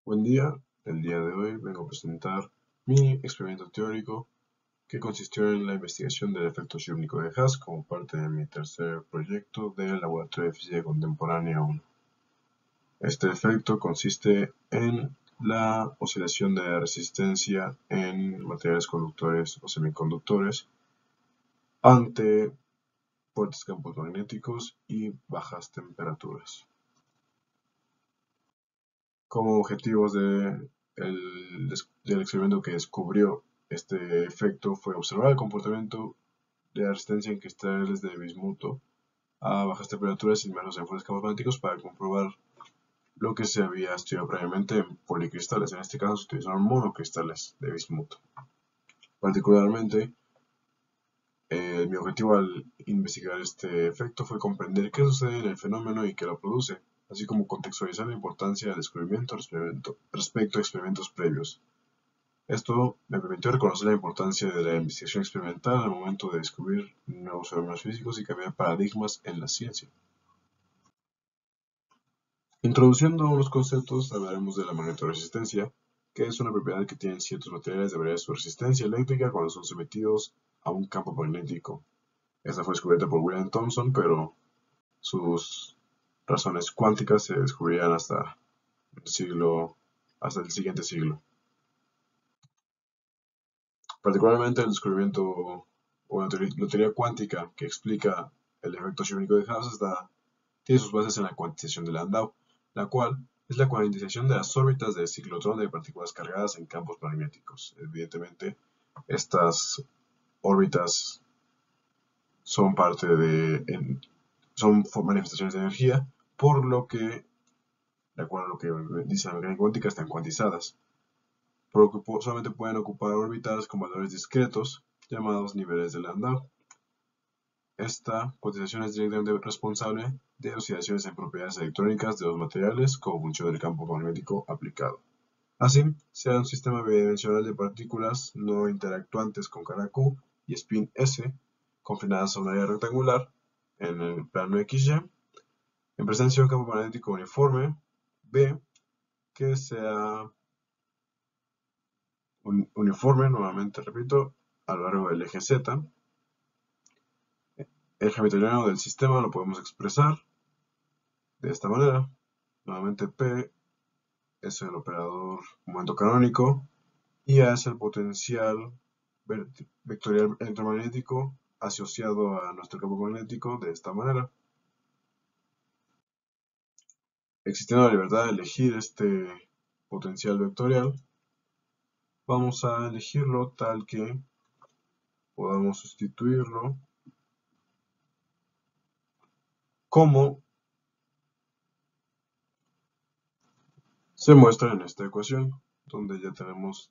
Buen día, el día de hoy vengo a presentar mi experimento teórico que consistió en la investigación del efecto Shubnikov de Haas como parte de mi tercer proyecto del Laboratorio de Física Contemporánea 1. Este efecto consiste en la oscilación de la resistencia en materiales conductores o semiconductores ante fuertes campos magnéticos y bajas temperaturas. Como objetivos del experimento que descubrió este efecto fue observar el comportamiento de la resistencia en cristales de bismuto a bajas temperaturas inmersos en fuertes campos magnéticos para comprobar lo que se había estudiado previamente en policristales. En este caso se utilizaron monocristales de bismuto. Particularmente, mi objetivo al investigar este efecto fue comprender qué sucede en el fenómeno y qué lo produce, así como contextualizar la importancia del descubrimiento respecto a experimentos previos. Esto me permitió reconocer la importancia de la investigación experimental al momento de descubrir nuevos fenómenos físicos y cambiar paradigmas en la ciencia. Introduciendo unos conceptos, hablaremos de la magnetoresistencia, que es una propiedad que tienen ciertos materiales de variar su resistencia eléctrica cuando son sometidos a un campo magnético. Esta fue descubierta por William Thomson, pero sus razones cuánticas se descubrirían hasta el siguiente siglo. Particularmente el descubrimiento o la teoría cuántica que explica el efecto Shubnikov de Haas tiene sus bases en la cuantización de Landau, la cual es la cuantización de las órbitas del ciclotrón de partículas cargadas en campos magnéticos. Evidentemente, estas órbitas son son manifestaciones de energía, por lo que, de acuerdo a lo que dice la mecánica cuántica, están cuantizadas, por lo que solamente pueden ocupar órbitas con valores discretos, llamados niveles de Landau. Esta cuantización es directamente responsable de oscilaciones en propiedades electrónicas de los materiales como función del campo magnético aplicado. Así, se da un sistema bidimensional de partículas no interactuantes con cara Q y spin S, confinadas a un área rectangular en el plano XY, en presencia de un campo magnético uniforme B, que sea uniforme, nuevamente repito, a lo largo del eje Z. El hamiltoniano del sistema lo podemos expresar de esta manera. Nuevamente P es el operador momento canónico y A es el potencial vectorial electromagnético asociado a nuestro campo magnético de esta manera. Existiendo la libertad de elegir este potencial vectorial, vamos a elegirlo tal que podamos sustituirlo como se muestra en esta ecuación, donde ya tenemos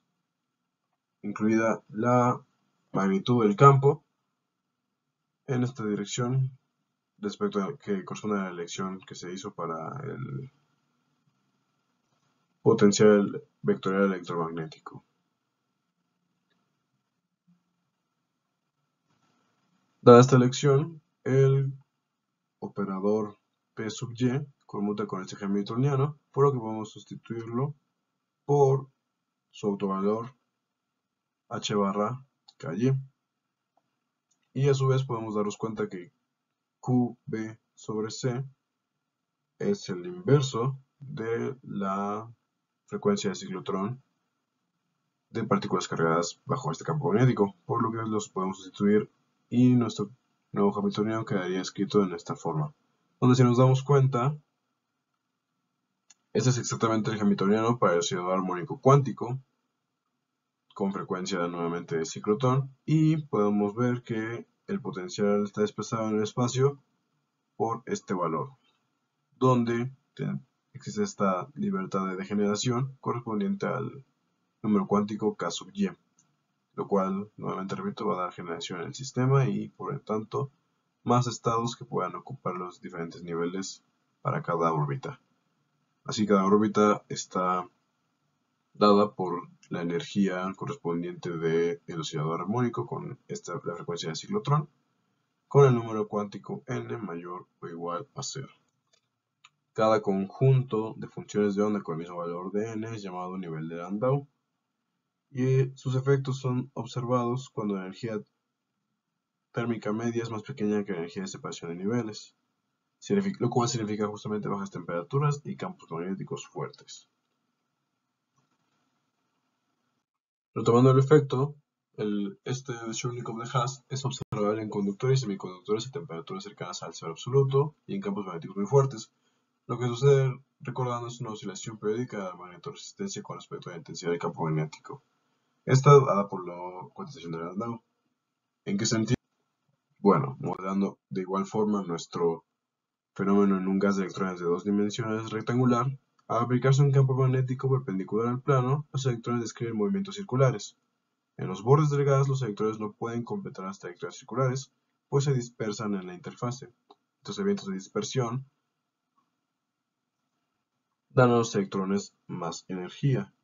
incluida la magnitud del campo en esta dirección respecto a que corresponde a la elección que se hizo para el potencial vectorial electromagnético. Dada esta elección, el operador P sub y conmuta con este hamiltoniano, por lo que podemos sustituirlo por su autovalor h barra ky. Y a su vez podemos darnos cuenta que qb sobre c es el inverso de la frecuencia de ciclotrón de partículas cargadas bajo este campo magnético, por lo que los podemos sustituir y nuestro nuevo hamiltoniano quedaría escrito en esta forma, donde si nos damos cuenta, este es exactamente el hamiltoniano para el oscilador armónico cuántico con frecuencia nuevamente de ciclotrón, y podemos ver que el potencial está desplazado en el espacio por este valor, donde existe esta libertad de degeneración correspondiente al número cuántico K sub y, lo cual, nuevamente repito, va a dar generación en el sistema y por lo tanto más estados que puedan ocupar los diferentes niveles para cada órbita. Así cada órbita está dada por la energía correspondiente del oscilador armónico con la frecuencia de ciclotrón, con el número cuántico n mayor o igual a 0. Cada conjunto de funciones de onda con el mismo valor de n es llamado nivel de Landau, y sus efectos son observados cuando la energía térmica media es más pequeña que la energía de separación de niveles, lo cual significa justamente bajas temperaturas y campos magnéticos fuertes. Retomando el efecto, este de Cherenkov de Haas es observable en conductores y semiconductores a temperaturas cercanas al cero absoluto y en campos magnéticos muy fuertes. Lo que sucede, recordando, es una oscilación periódica de la magnetoresistencia con respecto a la intensidad del campo magnético. Esta dada por la cuantización de Landau. ¿En qué sentido? Bueno, modelando de igual forma nuestro fenómeno en un gas de electrones de dos dimensiones rectangular, al aplicarse un campo magnético perpendicular al plano, los electrones describen movimientos circulares. En los bordes del gas, los electrones no pueden completar las trayectorias circulares, pues se dispersan en la interfase. Estos eventos de dispersión dan a los electrones más energía.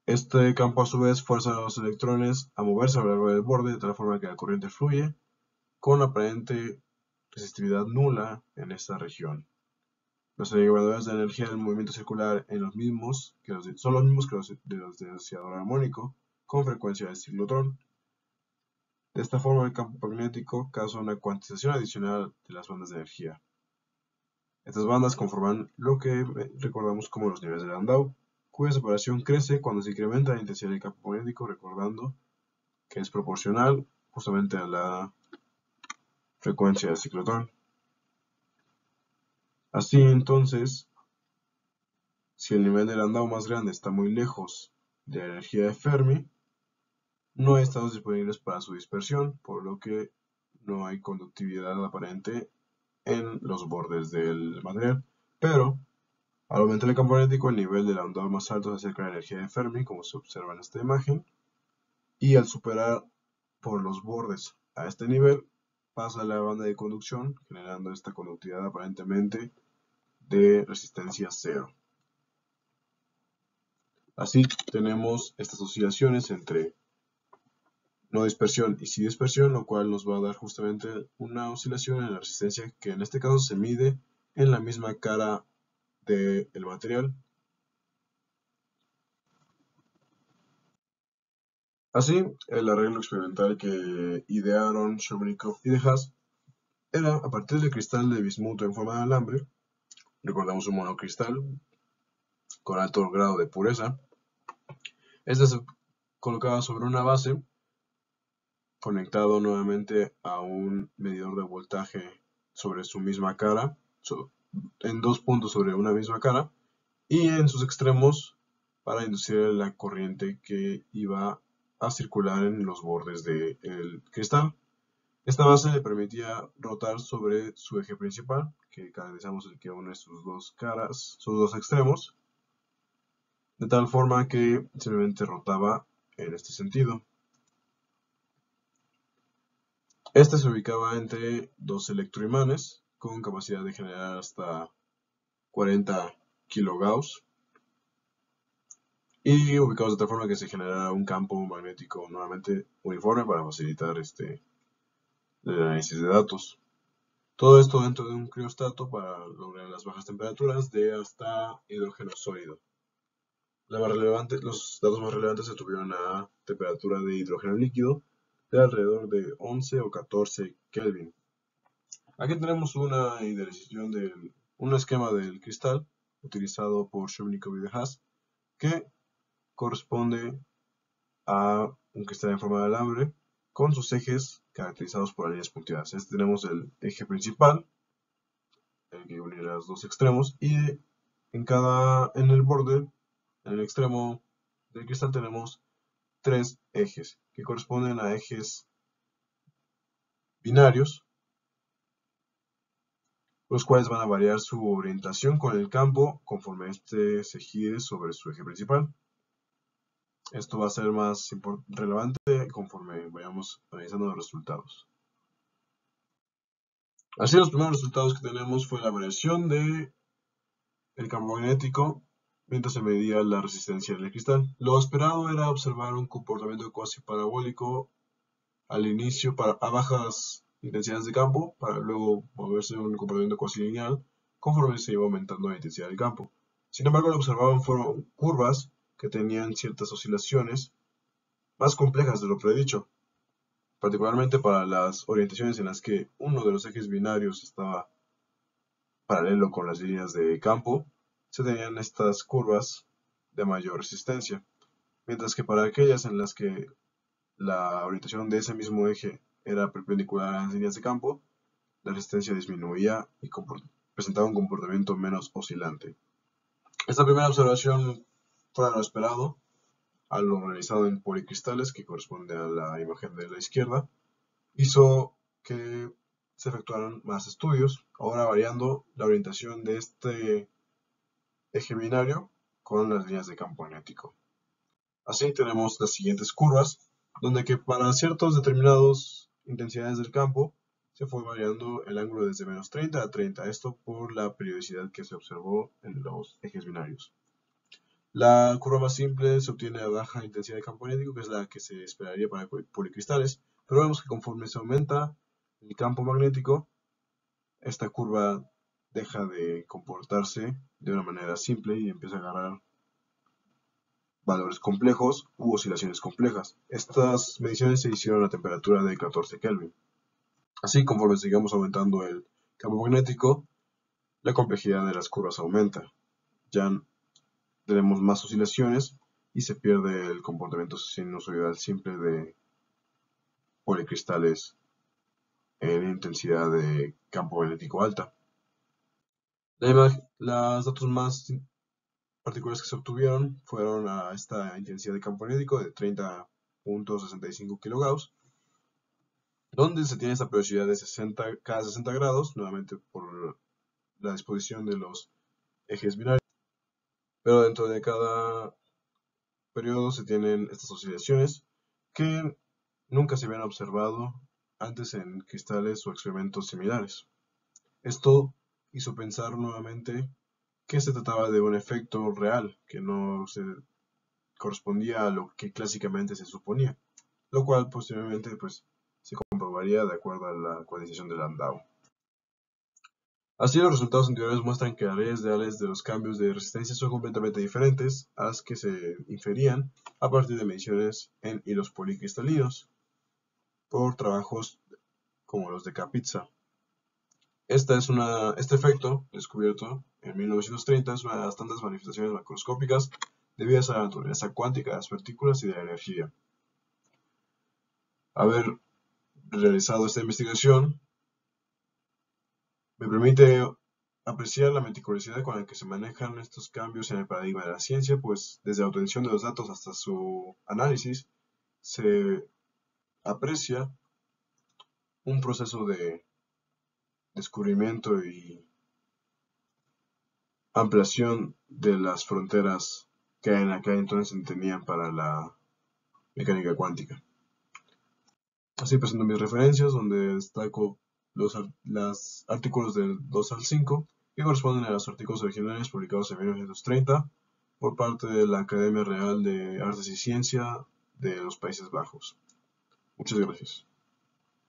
Este campo a su vez fuerza a los electrones a moverse a lo largo del borde de tal forma que la corriente fluye con aparente resistividad nula en esta región. Los elevadores de energía del movimiento circular son los mismos que los de oscilador armónico con frecuencia de ciclotrón. De esta forma, el campo magnético causa una cuantización adicional de las bandas de energía. Estas bandas conforman lo que recordamos como los niveles de Landau, cuya separación crece cuando se incrementa la intensidad del campo magnético, recordando que es proporcional justamente a la frecuencia del ciclotrón. Así entonces, si el nivel de Landau más grande está muy lejos de la energía de Fermi, no hay estados disponibles para su dispersión, por lo que no hay conductividad aparente en los bordes del material. Pero, al aumentar el campo magnético, el nivel de Landau más alto se acerca a la energía de Fermi, como se observa en esta imagen, y al superar por los bordes a este nivel, pasa a la banda de conducción, generando esta conductividad aparentemente de resistencia cero. Así tenemos estas oscilaciones entre no dispersión y sí dispersión, lo cual nos va a dar justamente una oscilación en la resistencia que en este caso se mide en la misma cara del material. Así, el arreglo experimental que idearon Cherenkov y de Haas era a partir del cristal de bismuto en forma de alambre, recordamos un monocristal con alto grado de pureza. Este se colocaba sobre una base, conectado nuevamente a un medidor de voltaje sobre su misma cara, en dos puntos sobre una misma cara, y en sus extremos para inducir la corriente que iba a circular en los bordes del cristal. Esta base le permitía rotar sobre su eje principal, que caracterizamos el que une sus dos caras, sus dos extremos, de tal forma que simplemente rotaba en este sentido. Este se ubicaba entre dos electroimanes con capacidad de generar hasta 40 kilogauss y ubicados de tal forma que se generara un campo magnético nuevamente uniforme para facilitar el análisis de datos. Todo esto dentro de un criostato para lograr las bajas temperaturas de hasta hidrógeno sólido. Los datos más relevantes se tuvieron a temperatura de hidrógeno líquido de alrededor de 11 o 14 Kelvin. Aquí tenemos una idealización un esquema del cristal utilizado por Cherenkov y de Haas que corresponde a un cristal en forma de alambre con sus ejes caracterizados por líneas punteadas. Tenemos el eje principal, el que une los dos extremos, y en el borde, en el extremo del cristal, tenemos tres ejes que corresponden a ejes binarios, los cuales van a variar su orientación con el campo conforme este se gire sobre su eje principal. Esto va a ser más relevante conforme vayamos analizando los resultados. Así, los primeros resultados que tenemos fue la variación del campo magnético mientras se medía la resistencia del cristal. Lo esperado era observar un comportamiento cuasi parabólico al inicio a bajas intensidades de campo, para luego moverse en un comportamiento cuasi lineal conforme se iba aumentando la intensidad del campo. Sin embargo, lo que observaban fueron curvas que tenían ciertas oscilaciones más complejas de lo predicho, particularmente para las orientaciones en las que uno de los ejes binarios estaba paralelo con las líneas de campo, se tenían estas curvas de mayor resistencia, mientras que para aquellas en las que la orientación de ese mismo eje era perpendicular a las líneas de campo, la resistencia disminuía y presentaba un comportamiento menos oscilante. Esta primera observación, fuera de lo esperado, a lo realizado en policristales, que corresponde a la imagen de la izquierda, hizo que se efectuaran más estudios, ahora variando la orientación de este eje binario con las líneas de campo magnético. Así tenemos las siguientes curvas, donde que para ciertas determinadas intensidades del campo se fue variando el ángulo desde menos 30 a 30, esto por la periodicidad que se observó en los ejes binarios. La curva más simple se obtiene a baja intensidad de campo magnético, que es la que se esperaría para policristales, pero vemos que conforme se aumenta el campo magnético, esta curva deja de comportarse de una manera simple y empieza a agarrar valores complejos u oscilaciones complejas. Estas mediciones se hicieron a temperatura de 14 Kelvin. Así, conforme sigamos aumentando el campo magnético, la complejidad de las curvas aumenta. Ya tenemos más oscilaciones y se pierde el comportamiento sinusoidal simple de policristales en intensidad de campo magnético alta. Los datos más particulares que se obtuvieron fueron a esta intensidad de campo magnético de 30.65 kGauss, donde se tiene esta periodicidad de cada 60 grados, nuevamente por la disposición de los ejes binarios, pero dentro de cada periodo se tienen estas oscilaciones que nunca se habían observado antes en cristales o experimentos similares. Esto hizo pensar nuevamente que se trataba de un efecto real, que no se correspondía a lo que clásicamente se suponía, lo cual posteriormente se comprobaría de acuerdo a la cuantización de Landau. Así, los resultados anteriores muestran que las leyes reales de los cambios de resistencia son completamente diferentes a las que se inferían a partir de mediciones en hilos policristalinos por trabajos como los de Kapitsa. Este efecto, descubierto en 1930, es una de las tantas manifestaciones macroscópicas debidas a la naturaleza cuántica de las partículas y de la energía. Haber realizado esta investigación me permite apreciar la meticulosidad con la que se manejan estos cambios en el paradigma de la ciencia, pues desde la obtención de los datos hasta su análisis se aprecia un proceso de descubrimiento y ampliación de las fronteras que en aquel entonces se entendían para la mecánica cuántica. Así presento mis referencias, donde destaco los artículos del 2 al 5, que corresponden a los artículos originales publicados en 1930 por parte de la Academia Real de Artes y Ciencia de los Países Bajos. Muchas gracias.